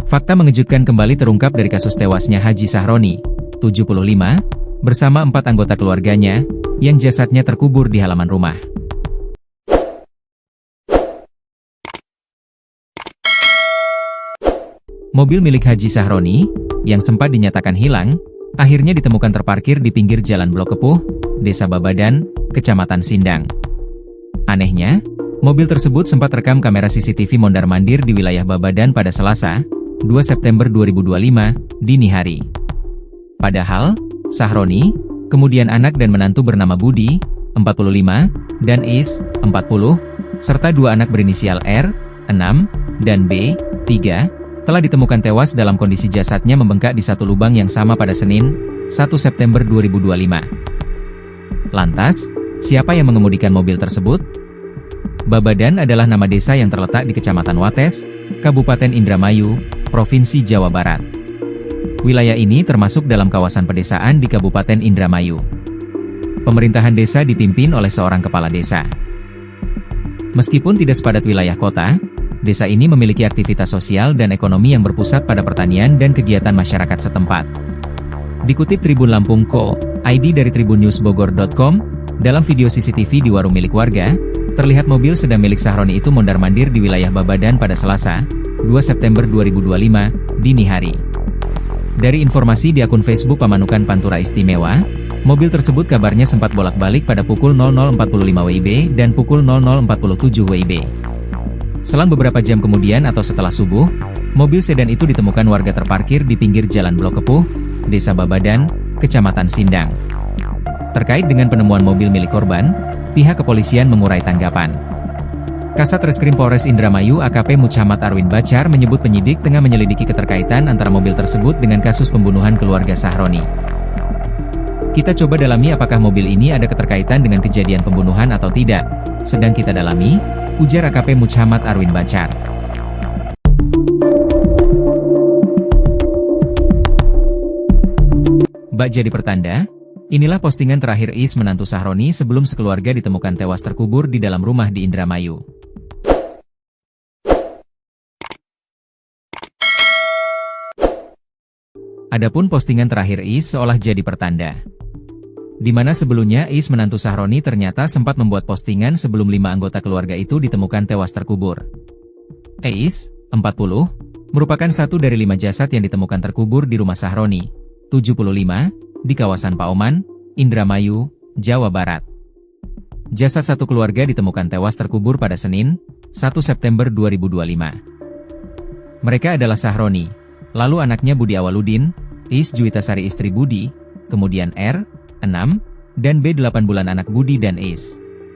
Fakta mengejutkan kembali terungkap dari kasus tewasnya Haji Sahroni, 75, bersama 4 anggota keluarganya, yang jasadnya terkubur di halaman rumah. Mobil milik Haji Sahroni, yang sempat dinyatakan hilang, akhirnya ditemukan terparkir di pinggir Jalan Blok Kepuh, Desa Babadan, Kecamatan Sindang. Anehnya, mobil tersebut sempat rekam kamera CCTV mondar-mandir di wilayah Babadan pada Selasa, 2 September 2025, dini hari. Padahal, Sahroni, kemudian anak dan menantu bernama Budi, 45, dan Is, 40, serta 2 anak berinisial R, 6, dan B, 3, telah ditemukan tewas dalam kondisi jasadnya membengkak di satu lubang yang sama pada Senin, 1 September 2025. Lantas, siapa yang mengemudikan mobil tersebut? Babadan adalah nama desa yang terletak di Kecamatan Wates, Kabupaten Indramayu, Provinsi Jawa Barat. Wilayah ini termasuk dalam kawasan pedesaan di Kabupaten Indramayu. Pemerintahan desa dipimpin oleh seorang kepala desa. Meskipun tidak sepadat wilayah kota, desa ini memiliki aktivitas sosial dan ekonomi yang berpusat pada pertanian dan kegiatan masyarakat setempat. Dikutip Tribun Lampung Co. ID dari tribunnewsbogor.com, dalam video CCTV di warung milik warga, terlihat mobil sedang milik Sahroni itu mondar-mandir di wilayah Babadan pada Selasa, 2 September 2025, dini hari. Dari informasi di akun Facebook Pamanukan Pantura Istimewa, mobil tersebut kabarnya sempat bolak-balik pada pukul 00.45 WIB dan pukul 00.47 WIB. Selang beberapa jam kemudian atau setelah subuh, mobil sedan itu ditemukan warga terparkir di pinggir Jalan Blok Kepuh, Desa Babadan, Kecamatan Sindang. Terkait dengan penemuan mobil milik korban, pihak kepolisian mengurai tanggapan. Kasat Reskrim Polres Indramayu AKP Muhammad Arwin Bacar menyebut penyidik tengah menyelidiki keterkaitan antara mobil tersebut dengan kasus pembunuhan keluarga Sahroni. Kita coba dalami apakah mobil ini ada keterkaitan dengan kejadian pembunuhan atau tidak. Sedang kita dalami, ujar AKP Muhammad Arwin Bacar. Bak jadi pertanda, inilah postingan terakhir Is menantu Sahroni sebelum sekeluarga ditemukan tewas terkubur di dalam rumah di Indramayu. Adapun postingan terakhir Is seolah jadi pertanda. Di mana sebelumnya Is menantu Sahroni ternyata sempat membuat postingan sebelum 5 anggota keluarga itu ditemukan tewas terkubur. Is, 40, merupakan satu dari 5 jasad yang ditemukan terkubur di rumah Sahroni, 75, di kawasan Paoman, Indramayu, Jawa Barat. Jasad satu keluarga ditemukan tewas terkubur pada Senin, 1 September 2025. Mereka adalah Sahroni, lalu anaknya Budi Awaludin, Is Juwitasari istri Budi, kemudian R, 6, dan B 8 bulan anak Budi dan Is.